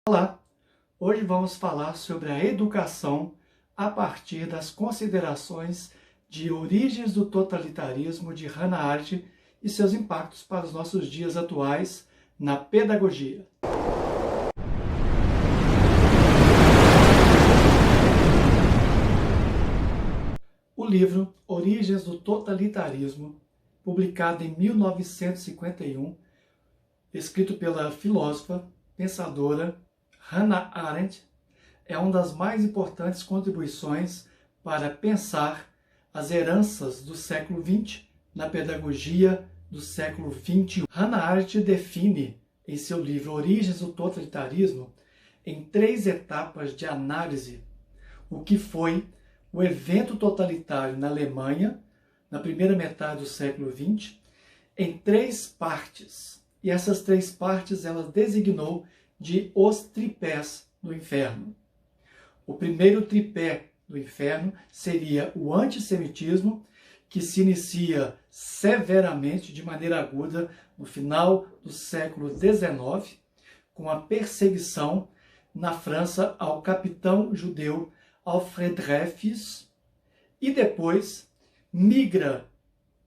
Olá! Hoje vamos falar sobre a educação a partir das considerações de Origens do Totalitarismo de Hannah Arendt e seus impactos para os nossos dias atuais na pedagogia. O livro Origens do Totalitarismo, publicado em 1951, escrito pela filósofa, pensadora Hannah Arendt, é uma das mais importantes contribuições para pensar as heranças do século XX na pedagogia do século XXI. Hannah Arendt define em seu livro Origens do Totalitarismo, em 3 etapas de análise, o que foi o evento totalitário na Alemanha, na primeira metade do século XX, em 3 partes. E essas 3 partes ela designou de os tripés do inferno. O primeiro tripé do inferno seria o antissemitismo, que se inicia severamente, de maneira aguda, no final do século XIX, com a perseguição na França ao capitão judeu Alfred Dreyfus, e depois migra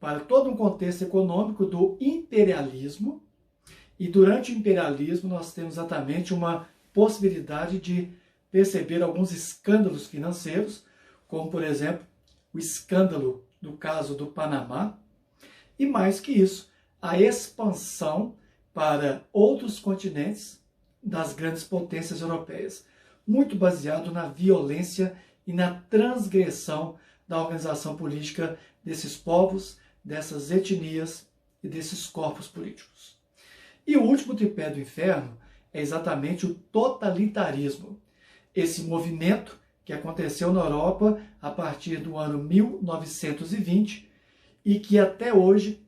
para todo um contexto econômico do imperialismo. E durante o imperialismo nós temos exatamente uma possibilidade de perceber alguns escândalos financeiros, como por exemplo o escândalo do caso do Panamá, e mais que isso, a expansão para outros continentes das grandes potências europeias, muito baseado na violência e na transgressão da organização política desses povos, dessas etnias e desses corpos políticos. E o último tripé do inferno é exatamente o totalitarismo. Esse movimento que aconteceu na Europa a partir do ano 1920 e que até hoje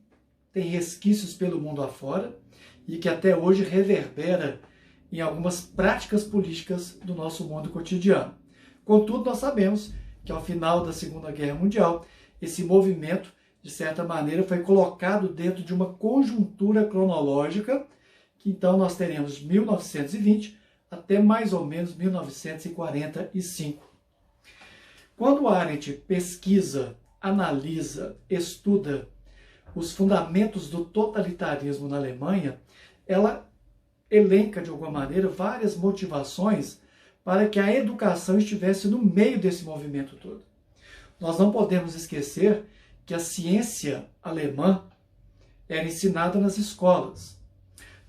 tem resquícios pelo mundo afora e que até hoje reverbera em algumas práticas políticas do nosso mundo cotidiano. Contudo, nós sabemos que ao final da Segunda Guerra Mundial, esse movimento, de certa maneira, foi colocado dentro de uma conjuntura cronológica, que então nós teremos de 1920 até mais ou menos 1945. Quando Arendt pesquisa, analisa, estuda os fundamentos do totalitarismo na Alemanha, ela elenca de alguma maneira várias motivações para que a educação estivesse no meio desse movimento todo. Nós não podemos esquecer que a ciência alemã era ensinada nas escolas.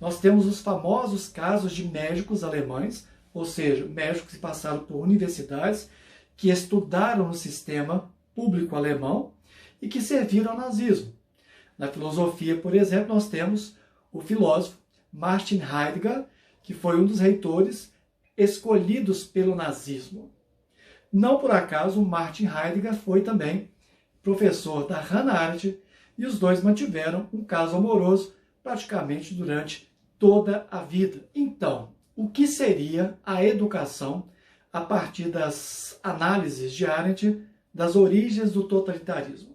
Nós temos os famosos casos de médicos alemães, ou seja, médicos que passaram por universidades, que estudaram no sistema público alemão e que serviram ao nazismo. Na filosofia, por exemplo, nós temos o filósofo Martin Heidegger, que foi um dos reitores escolhidos pelo nazismo. Não por acaso, Martin Heidegger foi também professor da Hannah Arendt, e os dois mantiveram um caso amoroso praticamente durante toda a vida. Então, o que seria a educação a partir das análises de Arendt das origens do totalitarismo?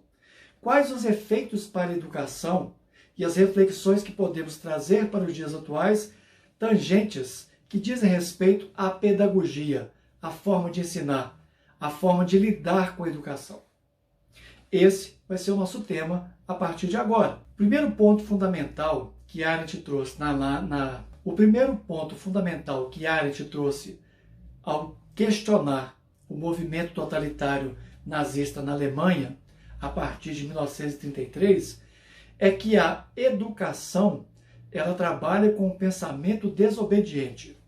Quais os efeitos para a educação e as reflexões que podemos trazer para os dias atuais, tangentes que dizem respeito à pedagogia, à forma de ensinar, à forma de lidar com a educação? Esse vai ser o nosso tema a partir de agora. O primeiro ponto fundamental que Arendt trouxe ao questionar o movimento totalitário nazista na Alemanha a partir de 1933 é que a educação ela trabalha com o pensamento desobediente.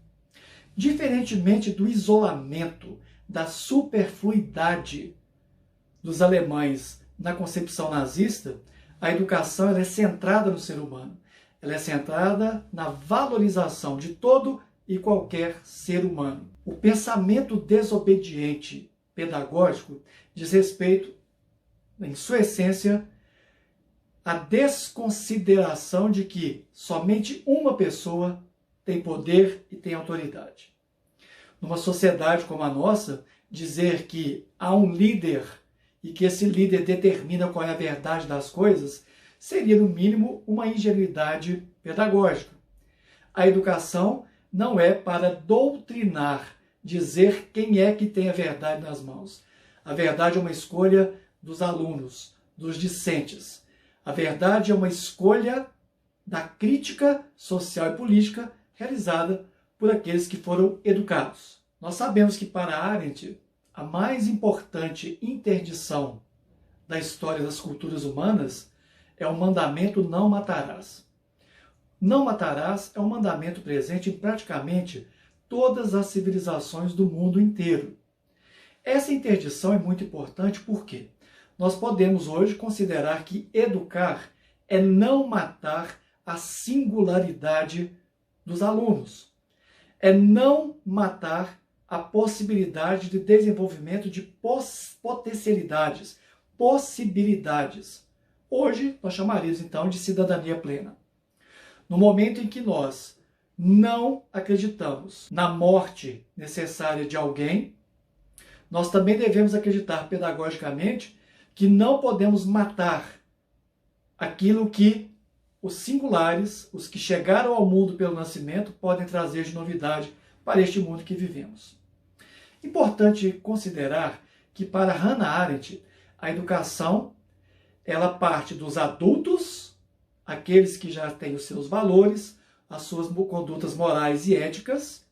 Diferentemente do isolamento, da superfluidade dos alemães na concepção nazista, a educação ela é centrada no ser humano. Ela é centrada na valorização de todo e qualquer ser humano. O pensamento desobediente pedagógico diz respeito, em sua essência, à desconsideração de que somente uma pessoa tem poder e tem autoridade. Numa sociedade como a nossa, dizer que há um líder e que esse líder determina qual é a verdade das coisas, seria, no mínimo, uma ingenuidade pedagógica. A educação não é para doutrinar, dizer quem é que tem a verdade nas mãos. A verdade é uma escolha dos alunos, dos discentes. A verdade é uma escolha da crítica social e política realizada por aqueles que foram educados. Nós sabemos que para Arendt, a mais importante interdição da história das culturas humanas é o mandamento não matarás. Não matarás é um mandamento presente em praticamente todas as civilizações do mundo inteiro. Essa interdição é muito importante porque nós podemos hoje considerar que educar é não matar a singularidade dos alunos. É não matar a possibilidade de desenvolvimento de potencialidades, possibilidades. Hoje nós chamaríamos então de cidadania plena. No momento em que nós não acreditamos na morte necessária de alguém, nós também devemos acreditar pedagogicamente que não podemos matar aquilo que os singulares, os que chegaram ao mundo pelo nascimento, podem trazer de novidade para este mundo que vivemos. Importante considerar que para Hannah Arendt, a educação ela parte dos adultos, aqueles que já têm os seus valores, as suas condutas morais e éticas,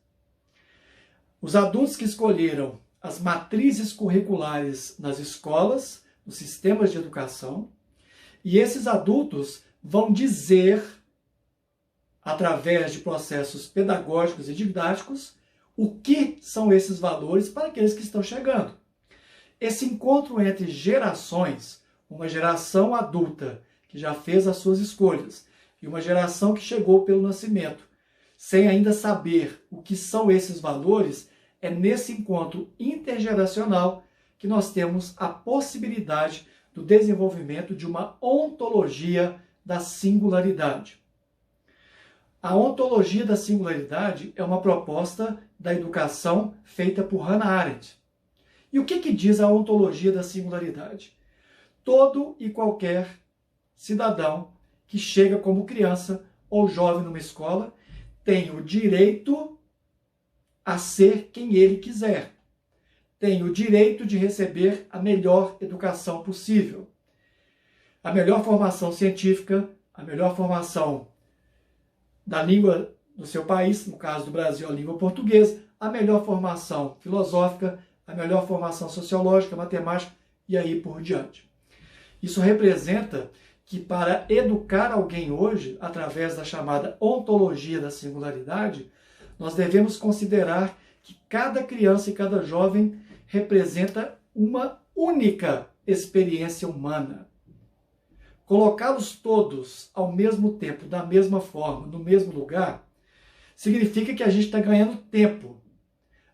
os adultos que escolheram as matrizes curriculares nas escolas, nos sistemas de educação, e esses adultos vão dizer, através de processos pedagógicos e didáticos, o que são esses valores para aqueles que estão chegando. Esse encontro entre gerações, uma geração adulta que já fez as suas escolhas e uma geração que chegou pelo nascimento, sem ainda saber o que são esses valores, é nesse encontro intergeracional que nós temos a possibilidade do desenvolvimento de uma ontologia da singularidade. A ontologia da singularidade é uma proposta da educação feita por Hannah Arendt. E o que diz a ontologia da singularidade? Todo e qualquer cidadão que chega como criança ou jovem numa escola tem o direito a ser quem ele quiser. Tem o direito de receber a melhor educação possível. A melhor formação científica, a melhor formação da língua do seu país, no caso do Brasil, a língua portuguesa, a melhor formação filosófica, a melhor formação sociológica, matemática e aí por diante. Isso representa que para educar alguém hoje, através da chamada ontologia da singularidade, nós devemos considerar que cada criança e cada jovem representa uma única experiência humana. Colocá-los todos ao mesmo tempo, da mesma forma, no mesmo lugar, significa que a gente está ganhando tempo.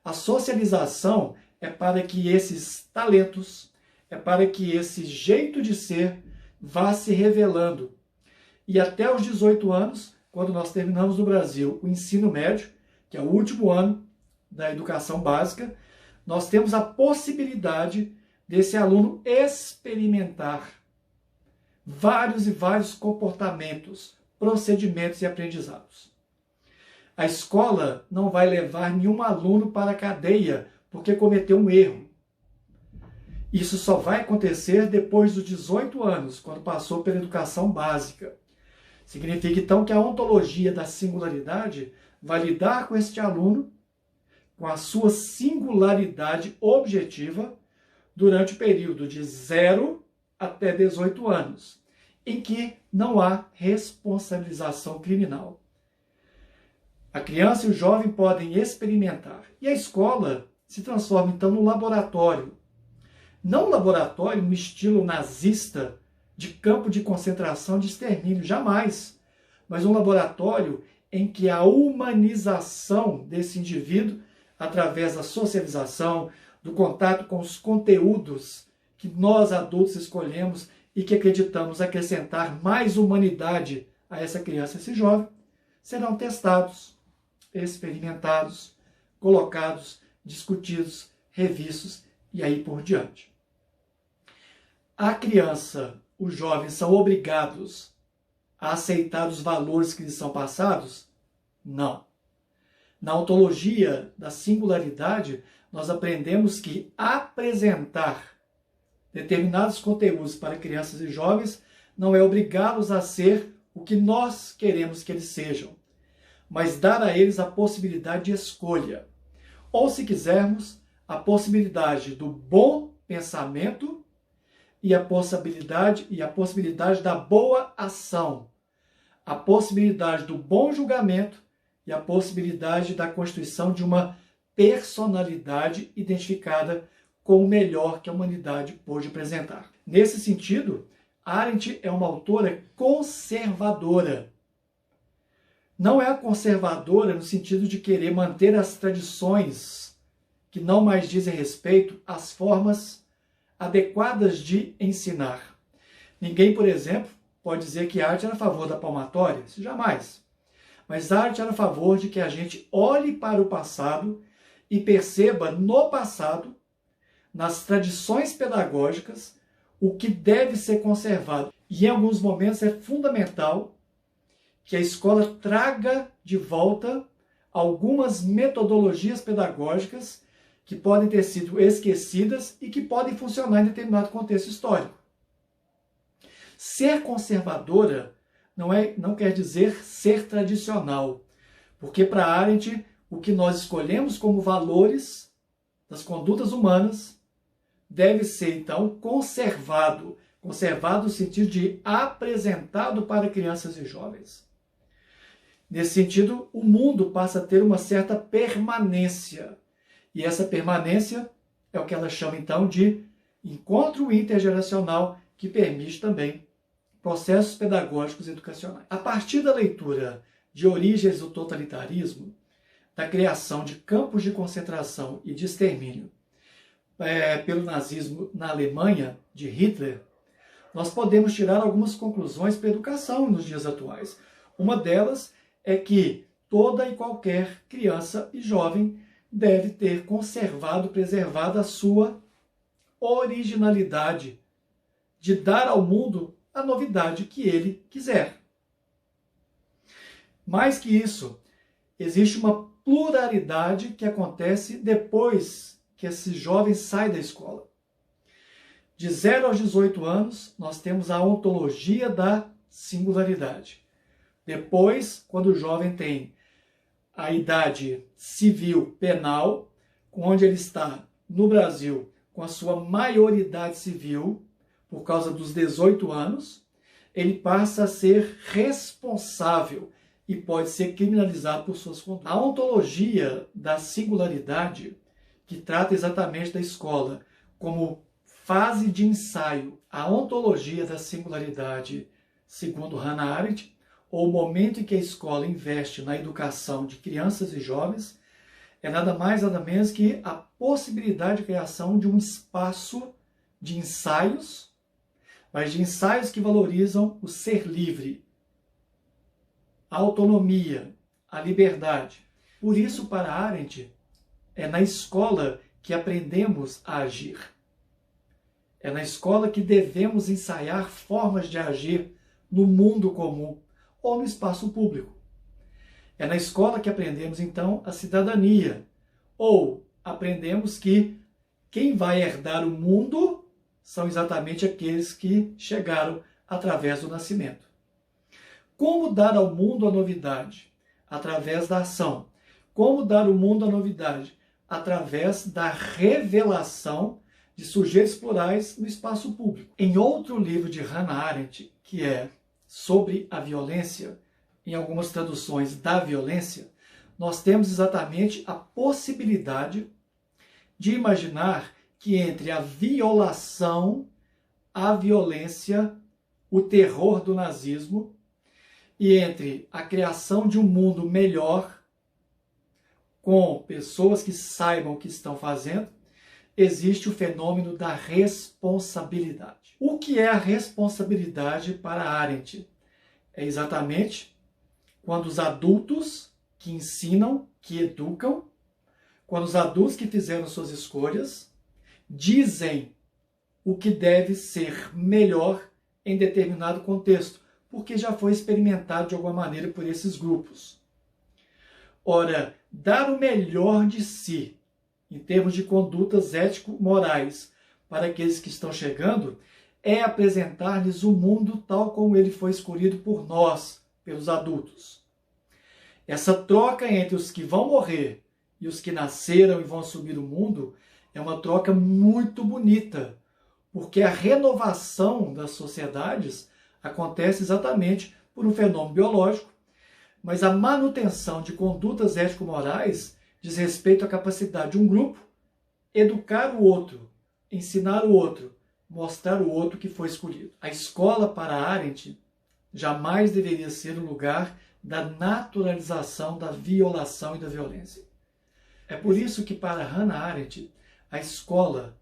A socialização é para que esses talentos, é para que esse jeito de ser vá se revelando. E até os 18 anos, quando nós terminamos no Brasil o ensino médio, que é o último ano da educação básica, nós temos a possibilidade desse aluno experimentar vários e vários comportamentos, procedimentos e aprendizados. A escola não vai levar nenhum aluno para a cadeia porque cometeu um erro. Isso só vai acontecer depois dos 18 anos, quando passou pela educação básica. Significa então que a ontologia da singularidade vai lidar com este aluno, com a sua singularidade objetiva, durante o período de 0 até 18 anos, em que não há responsabilização criminal. A criança e o jovem podem experimentar. E a escola se transforma então num laboratório. Não um laboratório no estilo nazista, de campo de concentração, de extermínio, jamais. Mas um laboratório em que a humanização desse indivíduo, através da socialização, do contato com os conteúdos que nós adultos escolhemos e que acreditamos acrescentar mais humanidade a essa criança, esse jovem, serão testados, experimentados, colocados, discutidos, revistos e aí por diante. A criança, os jovens são obrigados a aceitar os valores que lhes são passados? Não. Na ontologia da singularidade, nós aprendemos que apresentar determinados conteúdos para crianças e jovens não é obrigá-los a ser o que nós queremos que eles sejam, mas dar a eles a possibilidade de escolha. Ou, se quisermos, a possibilidade do bom pensamento e a possibilidade da boa ação, a possibilidade do bom julgamento e a possibilidade da constituição de uma personalidade identificada com o melhor que a humanidade pôde apresentar. Nesse sentido, Arendt é uma autora conservadora. Não é conservadora no sentido de querer manter as tradições que não mais dizem respeito às formas adequadas de ensinar. Ninguém, por exemplo, pode dizer que Arendt era a favor da palmatória, isso jamais. Mas Arendt era a favor de que a gente olhe para o passado e perceba no passado, nas tradições pedagógicas, o que deve ser conservado. E em alguns momentos é fundamental que a escola traga de volta algumas metodologias pedagógicas que podem ter sido esquecidas e que podem funcionar em determinado contexto histórico. Ser conservadora não quer dizer ser tradicional, porque para Arendt o que nós escolhemos como valores das condutas humanas deve ser, então, conservado no sentido de apresentado para crianças e jovens. Nesse sentido, o mundo passa a ter uma certa permanência. E essa permanência é o que ela chama, então, de encontro intergeracional, que permite também processos pedagógicos e educacionais. A partir da leitura de Origens do Totalitarismo, da criação de campos de concentração e de extermínio pelo nazismo na Alemanha, de Hitler, nós podemos tirar algumas conclusões para a educação nos dias atuais. Uma delas é que toda e qualquer criança e jovem deve ter conservado, preservado a sua originalidade, de dar ao mundo a novidade que ele quiser. Mais que isso, existe uma pluralidade que acontece depois que esse jovem sai da escola. De 0 aos 18 anos, nós temos a ontologia da singularidade. Depois, quando o jovem tem a idade civil penal, onde ele está no Brasil com a sua maioridade civil, por causa dos 18 anos, ele passa a ser responsável e pode ser criminalizado por suas condutas. A ontologia da singularidade, que trata exatamente da escola como fase de ensaio, a ontologia da singularidade, segundo Hannah Arendt, ou o momento em que a escola investe na educação de crianças e jovens, é nada mais nada menos que a possibilidade de criação de um espaço de ensaios, mas de ensaios que valorizam o ser livre, a autonomia, a liberdade. Por isso, para Arendt, é na escola que aprendemos a agir. É na escola que devemos ensaiar formas de agir no mundo comum ou no espaço público. É na escola que aprendemos, então, a cidadania, ou aprendemos que quem vai herdar o mundo são exatamente aqueles que chegaram através do nascimento. Como dar ao mundo a novidade? Através da ação. Como dar ao mundo a novidade? Através da revelação de sujeitos plurais no espaço público. Em outro livro de Hannah Arendt, que é sobre a violência, em algumas traduções da violência, nós temos exatamente a possibilidade de imaginar que entre a violação, a violência, o terror do nazismo, e entre a criação de um mundo melhor, com pessoas que saibam o que estão fazendo, existe o fenômeno da responsabilidade. O que é a responsabilidade para Arendt? É exatamente quando os adultos que ensinam, que educam, quando os adultos que fizeram suas escolhas, dizem o que deve ser melhor em determinado contexto, porque já foi experimentado de alguma maneira por esses grupos. Ora, dar o melhor de si, em termos de condutas ético-morais, para aqueles que estão chegando, é apresentar-lhes o mundo tal como ele foi escolhido por nós, pelos adultos. Essa troca entre os que vão morrer e os que nasceram e vão assumir o mundo é uma troca muito bonita, porque a renovação das sociedades acontece exatamente por um fenômeno biológico, mas a manutenção de condutas ético-morais diz respeito à capacidade de um grupo educar o outro, ensinar o outro, mostrar o outro que foi escolhido. A escola, para Arendt, jamais deveria ser o lugar da naturalização da violação e da violência. É por isso que, para Hannah Arendt, a escola,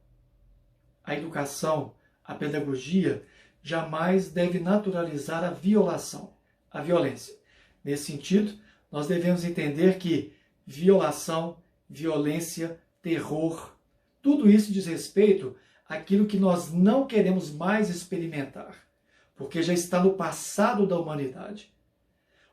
a educação, a pedagogia jamais deve naturalizar a violação, a violência. Nesse sentido, nós devemos entender que violação, violência, terror, tudo isso diz respeito àquilo que nós não queremos mais experimentar, porque já está no passado da humanidade.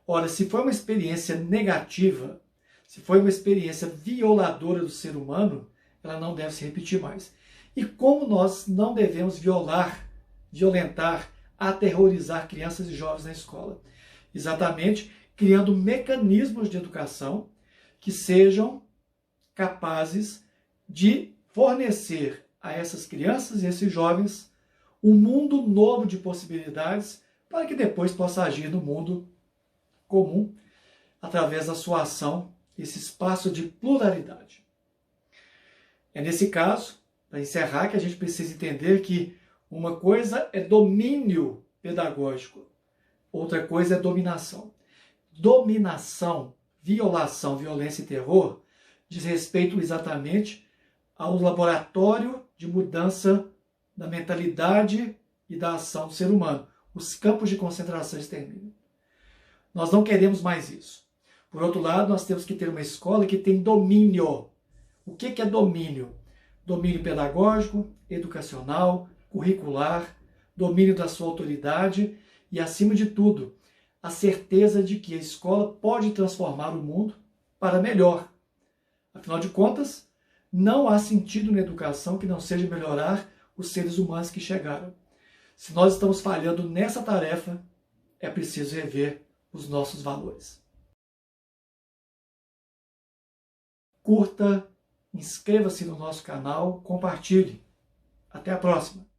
Ora, se foi uma experiência negativa, se foi uma experiência violadora do ser humano, ela não deve se repetir mais. E como nós não devemos violentar, aterrorizar crianças e jovens na escola? Exatamente criando mecanismos de educação que sejam capazes de fornecer a essas crianças e esses jovens um mundo novo de possibilidades para que depois possa agir no mundo comum através da sua ação, esse espaço de pluralidade. É nesse caso, para encerrar, que a gente precisa entender que uma coisa é domínio pedagógico, outra coisa é dominação. Dominação, violação, violência e terror diz respeito exatamente ao laboratório de mudança da mentalidade e da ação do ser humano, os campos de concentração e extermínio. Nós não queremos mais isso. Por outro lado, nós temos que ter uma escola que tem domínio. O que é domínio? Domínio pedagógico, educacional, curricular, domínio da sua autoridade e, acima de tudo, a certeza de que a escola pode transformar o mundo para melhor. Afinal de contas, não há sentido na educação que não seja melhorar os seres humanos que chegaram. Se nós estamos falhando nessa tarefa, é preciso rever os nossos valores. Curta, inscreva-se no nosso canal, compartilhe. Até a próxima!